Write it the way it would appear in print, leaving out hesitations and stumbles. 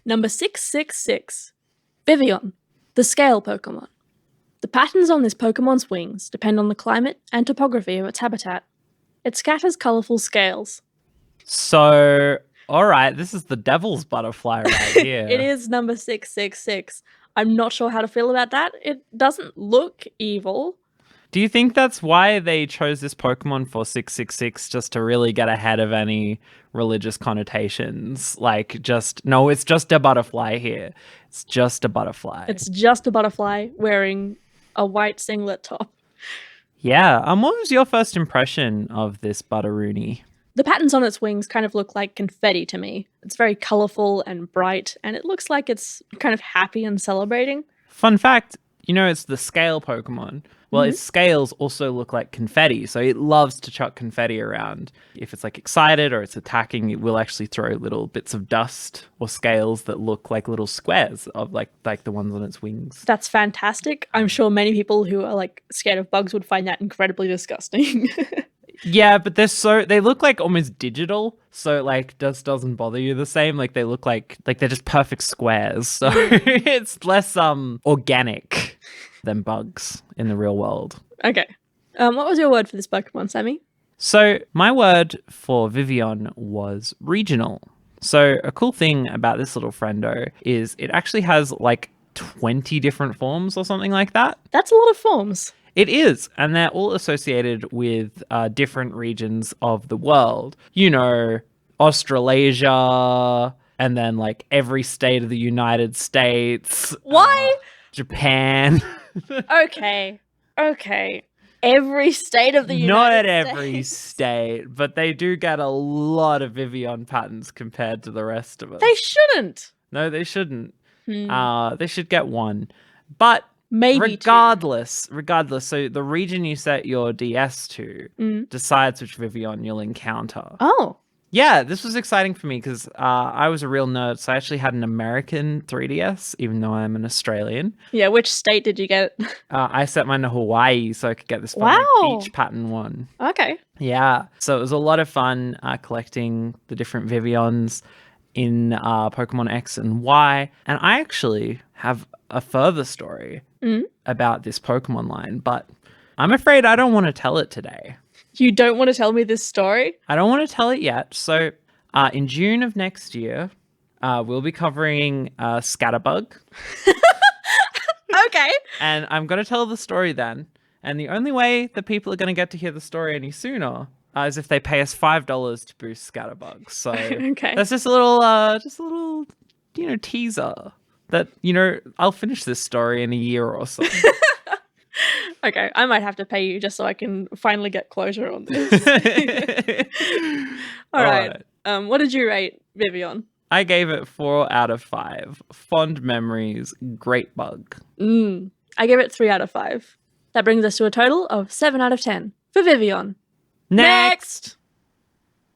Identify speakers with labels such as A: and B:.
A: Number 666. Vivillon, the scale Pokémon. The patterns on this Pokémon's wings depend on the climate and topography of its habitat. It scatters colourful scales.
B: So, all right, this is the devil's butterfly right here.
A: It is number 666. I'm not sure how to feel about that. It doesn't look evil.
B: Do you think that's why they chose this Pokemon for 666, just to really get ahead of any religious connotations? No, it's just a butterfly here. It's just a butterfly.
A: It's just a butterfly wearing a white singlet top.
B: Yeah. What was your first impression of this Butteroony?
A: The patterns on its wings kind of look like confetti to me. It's very colourful and bright, and it looks like it's kind of happy and celebrating.
B: Fun fact, it's the scale Pokemon. Well, its scales also look like confetti, so it loves to chuck confetti around. If it's excited or it's attacking, it will actually throw little bits of dust or scales that look like little squares of like the ones on its wings.
A: That's fantastic. I'm sure many people who are scared of bugs would find that incredibly disgusting.
B: Yeah, but they look like almost digital, so just doesn't bother you the same. They look like they're just perfect squares, so it's less organic than bugs in the real world.
A: Okay. What was your word for this Pokemon, Sammy?
B: So my word for Vivillon was regional. So a cool thing about this little friendo is it actually has 20 different forms or something like that.
A: That's a lot of forms.
B: It is, and they're all associated with different regions of the world. Australasia, and then every state of the United States.
A: Why?
B: Japan.
A: Okay. Every state of the United States.
B: Not every state, but they do get a lot of Vivillon patterns compared to the rest of us.
A: They shouldn't.
B: No, they shouldn't. They should get one. But
A: maybe
B: regardless, so the region you set your DS to decides which Vivillon you'll encounter.
A: Oh.
B: Yeah, this was exciting for me because I was a real nerd, so I actually had an American 3DS, even though I'm an Australian.
A: Yeah, which state did you get?
B: I set mine to Hawaii, so I could get this beach pattern one.
A: Okay.
B: Yeah, so it was a lot of fun collecting the different Vivillons in Pokemon X and Y. And I actually have a further story about this Pokemon line, but I'm afraid I don't want to tell it today.
A: You don't want to tell me this story?
B: I don't want to tell it yet. So in June of next year, we'll be covering Scatterbug.
A: Okay.
B: And I'm going to tell the story then. And the only way that people are going to get to hear the story any sooner is if they pay us $5 to boost Scatterbug. So that's just a little teaser that, I'll finish this story in a year or so.
A: Okay, I might have to pay you just so I can finally get closure on this. All right. What did you rate Vivillon?
B: I gave it 4 out of 5. Fond memories, great bug.
A: I gave it 3 out of 5. That brings us to a total of 7 out of 10 for Vivillon.
B: Next!